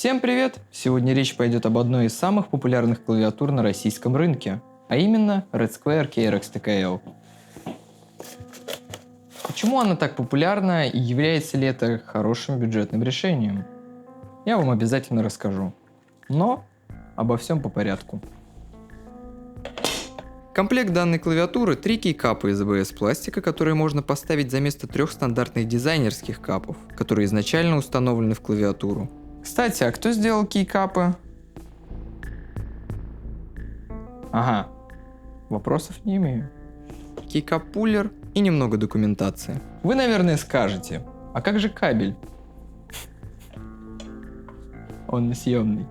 Всем привет! Сегодня речь пойдет об одной из самых популярных клавиатур на российском рынке, а именно Red Square KRX TKL. Почему она так популярна и является ли это хорошим бюджетным решением? Я вам обязательно расскажу. Но обо всем по порядку. Комплект данной клавиатуры 3 кейкапа из ABS пластика, которые можно поставить за место 3 стандартных дизайнерских капов, которые изначально установлены в клавиатуру. Кстати, а кто сделал кейкапы? Ага, вопросов не имею. Кейкап-пуллер и немного документации. Вы, наверное, скажете, а как же кабель? Он несъемный.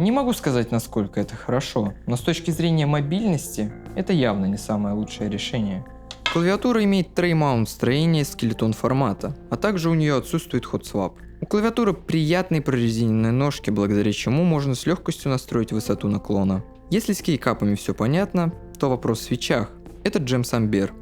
Не могу сказать, насколько это хорошо, но с точки зрения мобильности, это явно не самое лучшее решение. Клавиатура имеет tray-mount строение скелетон формата, а также у нее отсутствует hot swap. У клавиатуры приятные прорезиненные ножки, благодаря чему можно с легкостью настроить высоту наклона. Если с кейкапами все понятно, то вопрос в свечах. Это Gems Amber.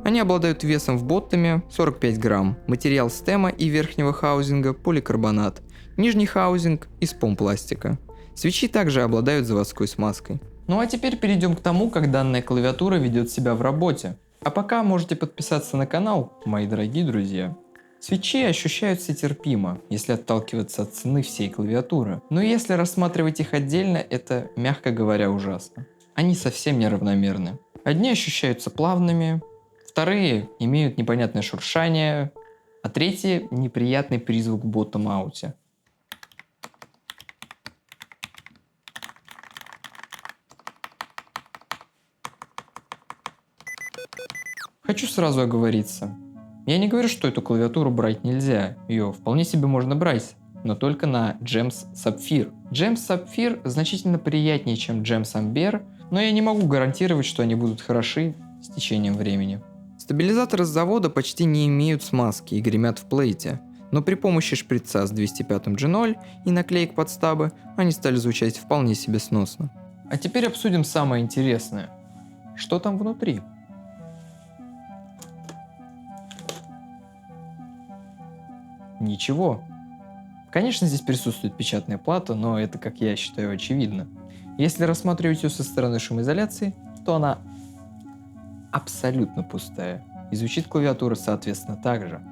Они обладают весом в боттами 45 грамм, материал стема и верхнего хаузинга поликарбонат, нижний хаузинг из помпластика. Свечи также обладают заводской смазкой. Ну а теперь перейдем к тому, как данная клавиатура ведет себя в работе. А пока можете подписаться на канал, мои дорогие друзья. Свечи ощущаются терпимо, если отталкиваться от цены всей клавиатуры. Но если рассматривать их отдельно, это, мягко говоря, ужасно. Они совсем неравномерны. Одни ощущаются плавными, вторые имеют непонятное шуршание, а третьи неприятный призвук в ботtom-ауте. Хочу сразу оговориться. Я не говорю, что эту клавиатуру брать нельзя, ее вполне себе можно брать, но только на Gems Sapphire. Gems Sapphire значительно приятнее, чем Gems Amber, но я не могу гарантировать, что они будут хороши с течением времени. Стабилизаторы с завода почти не имеют смазки и гремят в плейте, но при помощи шприца с 205 G0 и наклеек под стабы они стали звучать вполне себе сносно. А теперь обсудим самое интересное. Что там внутри? Ничего. Конечно, здесь присутствует печатная плата, но это, как я считаю, очевидно. Если рассматривать ее со стороны шумоизоляции, то она абсолютно пустая. И звучит клавиатура, соответственно, так же.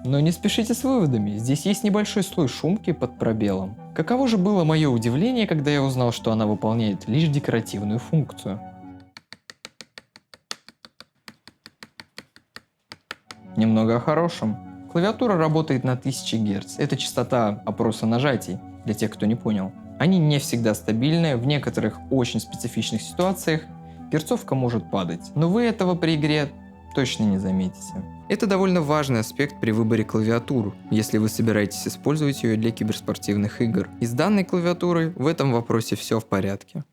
Но не спешите с выводами, здесь есть небольшой слой шумки под пробелом. Каково же было мое удивление, когда я узнал, что она выполняет лишь декоративную функцию. Немного о хорошем. Клавиатура работает на 1000 Гц. Это частота опроса нажатий, для тех, кто не понял. Они не всегда стабильны, в некоторых очень специфичных ситуациях герцовка может падать. Но вы этого при игре точно не заметите. Это довольно важный аспект при выборе клавиатур, если вы собираетесь использовать ее для киберспортивных игр. И с данной клавиатурой в этом вопросе все в порядке.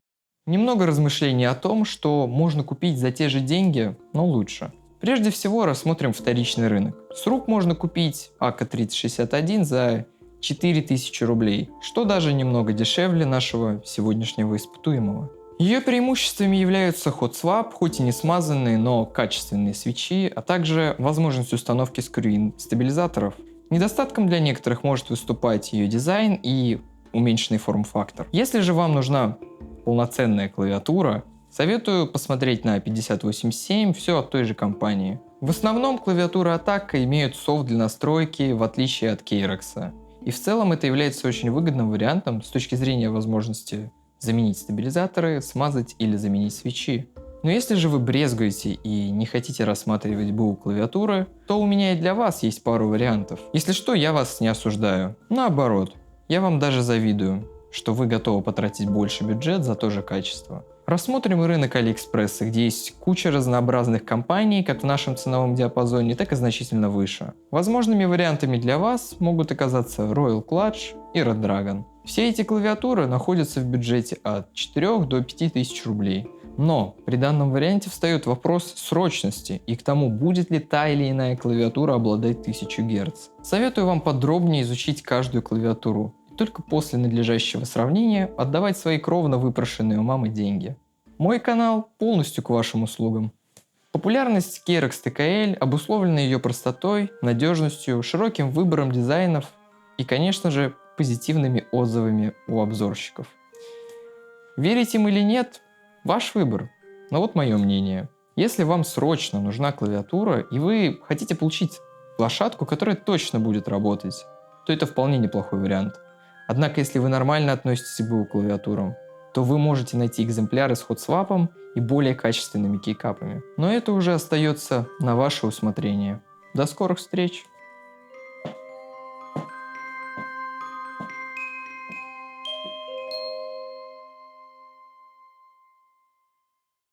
Немного размышлений о том, что можно купить за те же деньги, но лучше. Прежде всего рассмотрим вторичный рынок. С рук можно купить АК-3061 за 4000 рублей, что даже немного дешевле нашего сегодняшнего испытуемого. Ее преимуществами являются hot swap, хоть и не смазанные, но качественные свечи, а также возможность установки скрин стабилизаторов. Недостатком для некоторых может выступать ее дизайн и уменьшенный форм-фактор. Если же вам нужна полноценная клавиатура, советую посмотреть на 58.7, все от той же компании. В основном клавиатуры Атака имеют софт для настройки, в отличие от KRX. И в целом это является очень выгодным вариантом с точки зрения возможности заменить стабилизаторы, смазать или заменить свечи. Но если же вы брезгуете и не хотите рассматривать БУ клавиатуры, то у меня и для вас есть пару вариантов. Если что, я вас не осуждаю. Наоборот, я вам даже завидую, что вы готовы потратить больше бюджет за то же качество. Рассмотрим и рынок Алиэкспресса, где есть куча разнообразных компаний, как в нашем ценовом диапазоне, так и значительно выше. Возможными вариантами для вас могут оказаться Royal Clutch и Red Dragon. Все эти клавиатуры находятся в бюджете от 4 до 5000 рублей. Но при данном варианте встает вопрос срочности и к тому, будет ли та или иная клавиатура обладать 1000 Гц. Советую вам подробнее изучить каждую клавиатуру. Только после надлежащего сравнения отдавать свои кровно выпрошенные у мамы деньги. Мой канал полностью к вашим услугам. Популярность Kerox TKL обусловлена ее простотой, надежностью, широким выбором дизайнов и, конечно же, позитивными отзывами у обзорщиков. Верить им или нет, ваш выбор. Но вот мое мнение. Если вам срочно нужна клавиатура и вы хотите получить лошадку, которая точно будет работать, то это вполне неплохой вариант. Однако, если вы нормально относитесь к БУ-клавиатурам, то вы можете найти экземпляры с хотсвапом и более качественными кейкапами. Но это уже остается на ваше усмотрение. До скорых встреч!